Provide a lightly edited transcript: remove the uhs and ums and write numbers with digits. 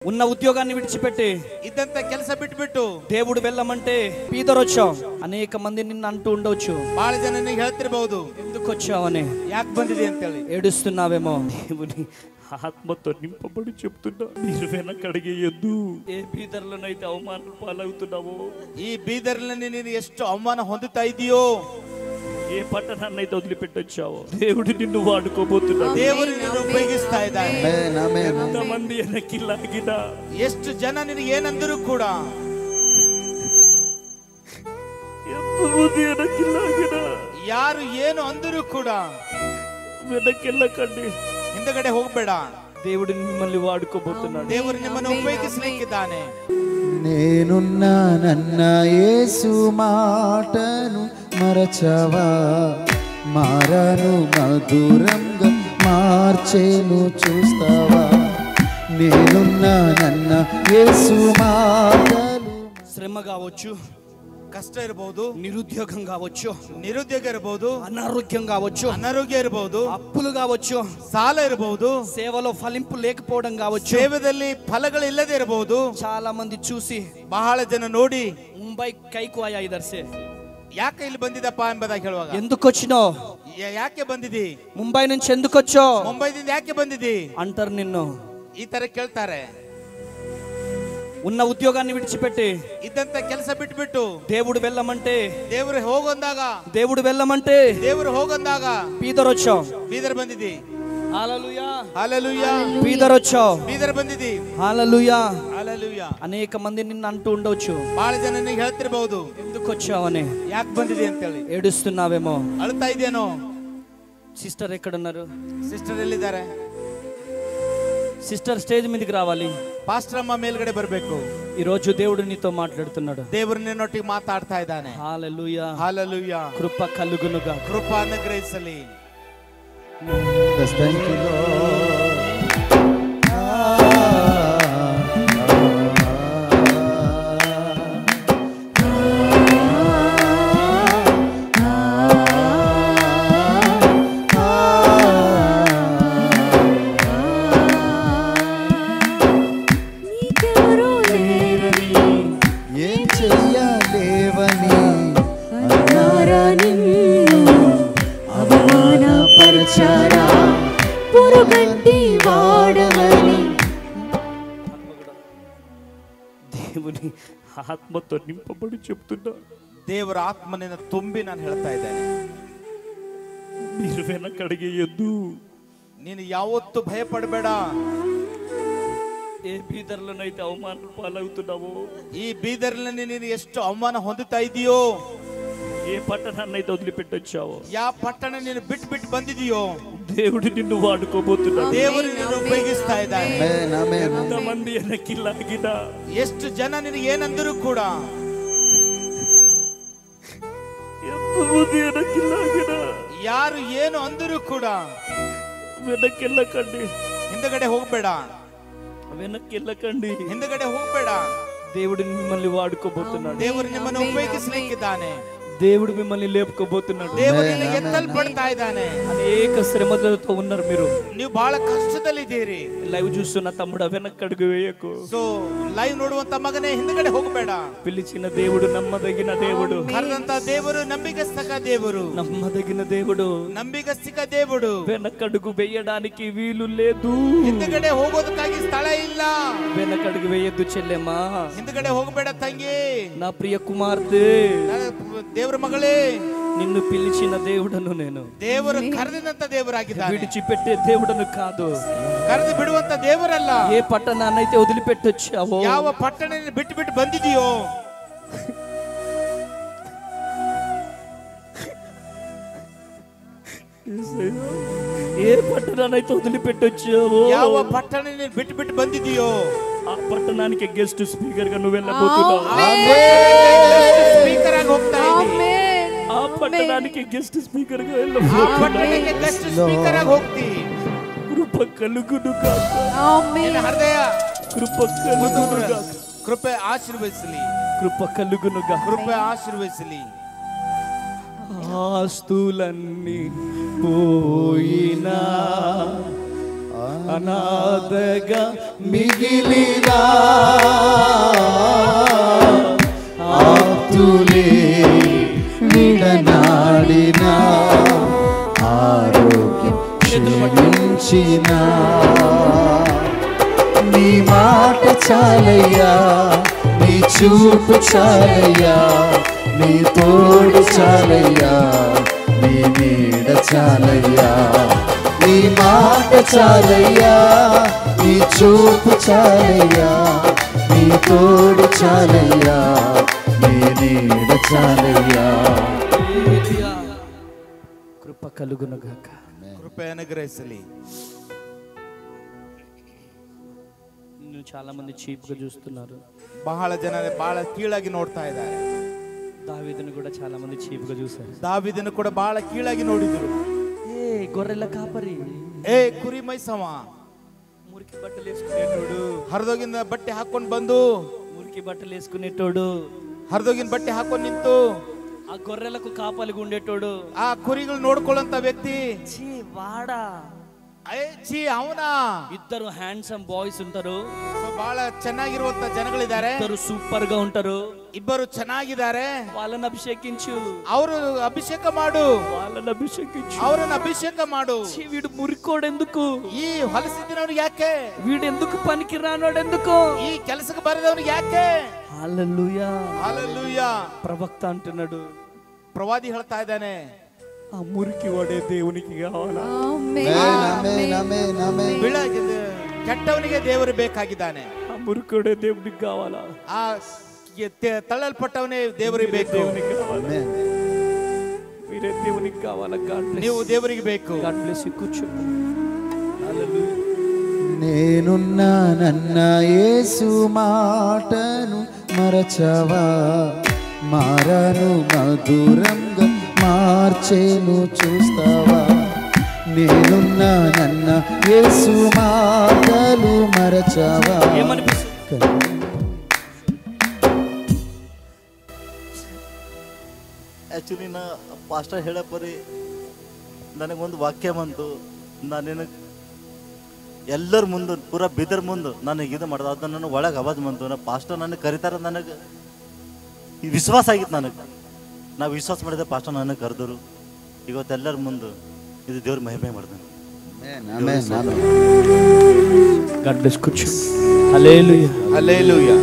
ఉన్న ఉద్యోగాన్ని విడిచిపెట్టి ఇదంతా ಕೆಲಸ ಬಿಟ್ಬಿಟ್ಟು దేవుడు వెళ్ళమంటే పీదరొచ్చావు. అనేక మంది నిన్ను అంటూ ఉండొచ్చు, ಬಹಳ ಜನ ನಿನಗೆ ಹೇಳ್ತಿರಬಹುದು ఎందుకు వచ్చావని, ಯಾಕೆ ಬಂದಿದೆ ಅಂತ ಹೇಳಿ ఏడుస్తున్నావేమో. దేవుని ఆత్మతో నింపబడి చెప్తున్నా, మీరు వెనకడిగేయద్దు. ఏ బీదర్లోనైతే అవమానం పాలవుతున్నావో, ಈ ಬೀದರ್ನಲ್ಲಿ ನೀನು ಎಷ್ಟು ಅವಮಾನ ಹೊಂದುತ್ತಾ ಇದೆಯೋ, ఏ పట్టణాన్ని అయితే వదిలిపెట్టొచ్చావో, దేవుడు నిన్ను వాడుకోబోతున్నాడు. ದೇವರು ನಿನ್ನನ್ನು ಉಪಯೋಗಿಸ್ತಾ ಇದ್ದಾನೆ. ఎంతమంది వెనక్కి లాగినా, ಎಷ್ಟು ಜನ ನಿನಗೆ ಏನಂದರೂ ಕೂಡ, ఎంతమంది వెనక్కి లాగినా, ಯಾರು ಏನು ಅಂದರೂ ಕೂಡ వెనకెళ్ళకండి, ಹಿಂದಗಡೆ ಹೋಗಬೇಡ. దేవుడు మిమ్మల్ని వాడుకోబోతున్నాడు. ದೇವರು ನಿಮ್ಮನ್ನು ಉಪಯೋಗಿಸಲಿಕ್ಕಿದ್ದಾನೆ. నేనున్నానన్న యేసు మాటను మరచవా, మారను మధురంగా మార్చేను చూస్తావా. నేనున్నానన్న యేసు మాటలు. శ్రమ కావచ్చు, ಕಷ್ಟ ಇರಬಹುದು, నిరుద్యోగం కావచ్చు, ನಿರುದ್ಯೋಗ ಇರಬಹುದು, అనారోగ్యం కావచ్చు, ಅನಾರೋಗ್ಯ ಇರಬಹುದು, అప్పులు కావచ్చు, ಸಾಲ ಇರಬಹುದು, సేవలో ఫలింపు లేకపోవడం కావచ్చు, ಸೇವೆಯಲ್ಲಿ ಫಲಗಳು ಇಲ್ಲದೆ ಇರಬಹುದು. చాలా మంది చూసి ಬಹಳ ಜನ ನೋಡಿ ముంబై కైకు ఆయా ఇదర్సే, ಯಾಕೆ ಇಲ್ಲಿ ಬಂದಿದಪ್ಪ ಎಂಬುದಾಗಿ ಹೇಳುವಾಗ, ఎందుకు వచ్చినావు, ಯಾಕೆ ಬಂದಿದಿ, ముంబై నుంచి ఎందుకు వచ్చావు ಮುಂಬೈದಿಂದ ಯಾಕೆ ಬಂದಿದಿ అంటారు నిన్ను. ಈ ತರ ಕೇಳ್ತಾರೆ. ఉన్న ఉద్యోగాన్ని విడిచిపెట్టి ಇದ್ದಂತ ಕೆಲಸ ಬಿಟ್ಬಿಟ್ಟು దేవుడు వెళ్ళమంటే, ದೇವರು ಹೋಗಂದಾಗ దేవుడు ಹೋಗಂದಾಗ పీదరొచ్చావు. ಬೀದರ್ ಬಂದಿದಿ. హల్లెలూయా, హల్లెలూయా. పీదరొచ్చావు. ಬೀದರ್ ಬಂದಿದಿ. హల్లెలూయా. హల్లెలూయా. అనేక మంది నిన్ను అంటూ ఉండొచ్చు, ಬಹಳ ಜನ ನಿನಗೆ ಹೇಳ್ತಿರಬಹುದು ఎందుకు వచ్చావని, ಯಾಕೆ ಬಂದಿದಿ ಅಂತ ಹೇಳಿ. ఏడుస్తున్నావేమో. ಅಳ್ತಾ ಇದೆಯೇನೋ. సిస్టర్ ఎక్కడున్నారు? ಸಿಸ್ಟರ್ ಎಲ್ಲಿದ್ದಾರೆ? సిస్టర్ స్టేజ్ మీదకి రావాలి. ಪಾಸ್ಟರ್ ಅಮ್ಮ ಮೇಲ್ಗಡೆ ಬರಬೇಕು. ఈ రోజు దేవుడు నీతో మాట్లాడుతున్నాడు. ದೇವರು ನಿನ್ನೊಟ್ಟಿಗೆ ಮಾತಾಡ್ತಾ ಇದ್ದಾನೆ. హల్లెలూయా. హల్లెలూయా. కృప కలుగునుగా. ಕೃಪಾ ಅನುಗ್ರಹಿಸಲಿ. Thank you, Lord. దేవుని ఆత్మతో నింపబడి చెప్తున్నా, ದೇವರ ಆತ್ಮನಿಂದ ತುಂಬಿ ನಾನು ಹೇಳ್ತಾ ಇದ್ದೇನೆ, మీరు వెనకడిగేయద్దు. ನೀನು ಯಾವತ್ತೂ ಭಯಪಡಬೇಡ. ఏ బీదర్లోనైతే అవమానం పాలవుతున్నావో, ಈ ಬೀದರ್ನಲ್ಲಿ ನೀನು ಎಷ್ಟು ಅವಮಾನ ಹೊಂದುತ್ತಾ ಇದೆಯೋ, ఏ పట్టణాన్ని అయితే వదిలిపెట్టొచ్చావో, ಯಾವ ಪಟ್ಟಣ ನೀನು ಬಿಟ್ಟು ಬಂದಿದೆಯೋ, దేవుడు నిన్ను వాడుకోబోతున్నాడు. ದೇವರು ನಿನ್ನನ್ನು ಉಪಯೋಗಿಸ್ತಾ ಇದ್ದಾನೆ. ఎంతమంది వెనక్కి లాగినా, ಎಷ್ಟು ಜನ ನಿನಗೆ ಏನಂದರೂ ಕೂಡ, ఎంతమంది వెనక్కి లాగినా, ಯಾರು ಏನು ಅಂದರೂ ಕೂಡ వెనకెళ్ళకండి, ಹಿಂದಗಡೆ ಹೋಗಬೇಡ. వెనకెళ్ళకండి. ಹಿಂದಗಡೆ ಹೋಗಬೇಡ. దేవుడు మిమ్మల్ని వాడుకోబోతున్నాడు. ದೇವರು ನಿಮ್ಮನ್ನು ಉಪಯೋಗಿಸಲಿಕ್ಕಿದ್ದಾನೆ. దేవుడు మిమ్మల్ని లేపుకోబోతున్నాడు. ದೇವರು ನಿನಗೆ ಎತ್ತಲ್ಪಡ್ತಾ ಇದ್ದಾನೆ. అనేక శ్రమలతో ఉన్నారు మీరు. ನೀವು ಬಹಳ ಕಷ್ಟದಲ್ಲಿದ್ದೀರಿ. లైవ్ చూస్తున్న తమ్ముడు వెనక్కడుగు వేయకు. ಸೊ ಲೈವ್ ನೋಡುವಂತ ಮಗನೇ ಹಿಂದಗಡೆ ಹೋಗಬೇಡ. పిలిచిన దేవుడు నమ్మదగిన దేవుడు. ಕರೆದಂತ ದೇವರು ನಂಬಿಗಸ್ತಕ ದೇವರು. నమ్మదగిన దేవుడు. ನಂಬಿಗಸ್ತಿಕ ದೇವರು. వెనకడుగు వేయడానికి వీలు లేదు. ಹಿಂದಗಡೆ ಹೋಗೋದಕ್ಕಾಗಿ ಸ್ಥಳ ಇಲ್ಲ. వెనకడుగు వేయొద్దు చెల్లెమ్మా. ಹಿಂದಗಡೆ ಹೋಗಬೇಡ ತಂಗಿ. నా ప్రియ కుమార్తె, ದೇವರ ಮಗಳೇ, నిన్ను పిలిచిన దేవుడను నేను. ದೇವರು ಕರೆದಂತ ದೇವರಾಗಿದ್ದಾನೆ. విడిచిపెట్టే దేవుడను కాదు. ಕರೆದು ಬಿಡುವಂತ ದೇವರಲ್ಲ. ఏ పట్టణాన్నైతే వదిలిపెట్టొచ్చావో, ಯಾವ ಪಟ್ಟಣ ಬಿಟ್ಟು ಬಂದಿದೆಯೋ, ఏ పట్టణాన్నైతే వదిలిపెట్టొచ్చావో, ಯಾವ ಪಟ್ಟಣ ಬಿಟ್ಟು ಬಂದಿದೆಯೋ, ఆ పట్టణానికి గెస్ట్ స్పీకర్ గా నువ్వు వెళ్ళబోతున్నావు. ಸ್ಪೀಕರ್ ಆಗಿ ಹೋಗ್ತಾ ಇದ್ದೀವಿ. ఆ పట్టణానికి గెస్ట్ స్పీకర్ గా ಆ ಪಟ್ಟಣಕ್ಕೆ ಗೆಸ್ಟ್ ಸ್ಪೀಕರ್ ಆಗಿ ಹೋಗ್ತಿ. కృప కలుగును గాక. ನಿನ್ನ ಹೃದಯ కృప కలుగును గాక. ಕೃಪೆ ಆಶೀರ್ವದಿಸಲಿ. కృప కలుగును గాక. ಕೃಪೆ ಆಶೀರ್ವದಿಸಲಿ. ఆస్తులన్నీ పోయినా అనాథగా మిగిలినా ఆప్తులే విడనాడినా ఆరోగ్యం క్షీణించినా నీ మాట చాలయ్యా, నీ చూపు చాలయ్యా, నీ తోడు చాలయ్యా, నీ నీడ చాలయ్యా. నీ మాట చాలయ్యా, నీ చూపు చాలయ్యా, నీ తోడు చాలయ్యా, నీ నీడ చాలయ్యా. కృప కలుగునుగాక. ಕೃಪೆ ಅನುಗ್ರಹಿಸಲಿ. చాలా మంది చీప్ గా చూస్తున్నారు. ಬಹಳ ಜನ ಬಹಳ ಕೀಳಾಗಿ ನೋಡ್ತಾ ಇದ್ದಾರೆ. దావీదును కూడా చాలా మంది చీప్ గా చూశారు. ದಾವೀದನು ಕೂಡ ಬಹಳ ಕೀಳಾಗಿ ನೋಡಿದ್ರು. ఏ గొర్రెల కాపరి, ಏ ಕುರಿ ಮೈಸವ, మురికి బట్టలు వేసుకునేటోడు, ಹರಿದೋಗಿನ ಬಟ್ಟೆ ಹಾಕೊಂಡು ಬಂದು మురికి బట్టలు వేసుకునేటోడు, ಹರಿದೋಗಿನ ಬಟ್ಟೆ ಹಾಕೊಂಡು ನಿಂತು ఆ గొర్రెలకు కాపలిగా ఉండేటోడు, ಆ ಕುರಿಗಳು ನೋಡ್ಕೊಳ್ಳಂತ ವ್ಯಕ್ತಿ ఛీ వాడా. ಅವನ ఇద్దరు హ్యాండ్సమ్ బాయ్స్ ఉంటారు, ಬಹಳ ಚೆನ್ನಾಗಿರುವಂತ ಜನಗಳಿದ್ದಾರೆ, ఇద్దరు సూపర్ గా ఉంటారు, ಇಬ್ಬರು ಚೆನ್ನಾಗಿದ್ದಾರೆ. వాళ్ళని అభిషేకించు, ಅವರು ಅಭಿಷೇಕ ಮಾಡು, వాళ్ళని అభిషేకించు. ಅವರನ್ನ ಅಭಿಷೇಕ ಮಾಡು. వీడు మురికోడు ఎందుకు, ಈ ಹೊಲಸಿದ್ದವನಿಗೆ ಯಾಕೆ, వీడు ఎందుకు పనికి రానోడు ఎందుకు, ಈ ಕೆಲಸಕ್ಕೆ ಬರದವನಿಗೆ ಯಾಕೆ. హల్లెలూయా. హల్లెలూయా. ప్రవక్త అంటున్నాడు, ಪ್ರವಾದಿ ಹೇಳ್ತಾ ಇದ್ದಾನೆ, ఆ మురికి వాడే దేవునికి కావాలా. ಕೆಟ್ಟವನಿಗೆ ದೇವರು ಬೇಕಾಗಿದ್ದಾನೆ, ఆ మురికోడే దేవునికి కావాలా. ಆ ತಳ್ಳಲ್ಪಟ್ಟವನೇ ದೇವರಿಗೆ ಬೇಕು. దేవునికి కావాలా, మీరే దేవునికి కావాలా. ನೀವು ದೇವರಿಗೆ ಬೇಕು. God bless you. కూర్చో. హల్లెలూయా. నేనున్నానన్న యేసు మాటను మరచవా, మారను మధురంగా మార్చేను చూస్తావా. నేనున్నానన్న యేసు మాటలు మరచవా. ಆ್ಯಕ್ಚುಲಿ ನಾ ಪಾಸ್ಟರ್ ಹೇಳಪ್ಪರಿ ನನಗೊಂದು ವಾಕ್ಯ ಬಂತು. ನಾನೇನು ಎಲ್ಲರ ಮುಂದೆ ಪೂರಾ ಬಿದರ್ ಮುಂದೆ ನನಗೆ ಇದು ಮಾಡಿದೆ, ಅದು ನನ್ನ ಒಳಗೆ ಅವಾಜ್ ಬಂತು. ನಾ ಪಾಸ್ಟರ್ ನನಗೆ ಕರೀತಾರೆ, ನನಗೆ ವಿಶ್ವಾಸ ಆಗಿತ್ತು. ನಾವು ವಿಶ್ವಾಸ ಮಾಡಿದೆ, ಪಾಸ್ಟರ್ ನನಗೆ ಕರೆದರು. ಇವತ್ತೆಲ್ಲರ ಮುಂದೆ ಇದು ದೇವ್ರ ಮಹಿಮೆ ಮಾಡ್ತಾನೆ. God bless. కూర్చో. హల్లెలూయా. హల్లెలూయా.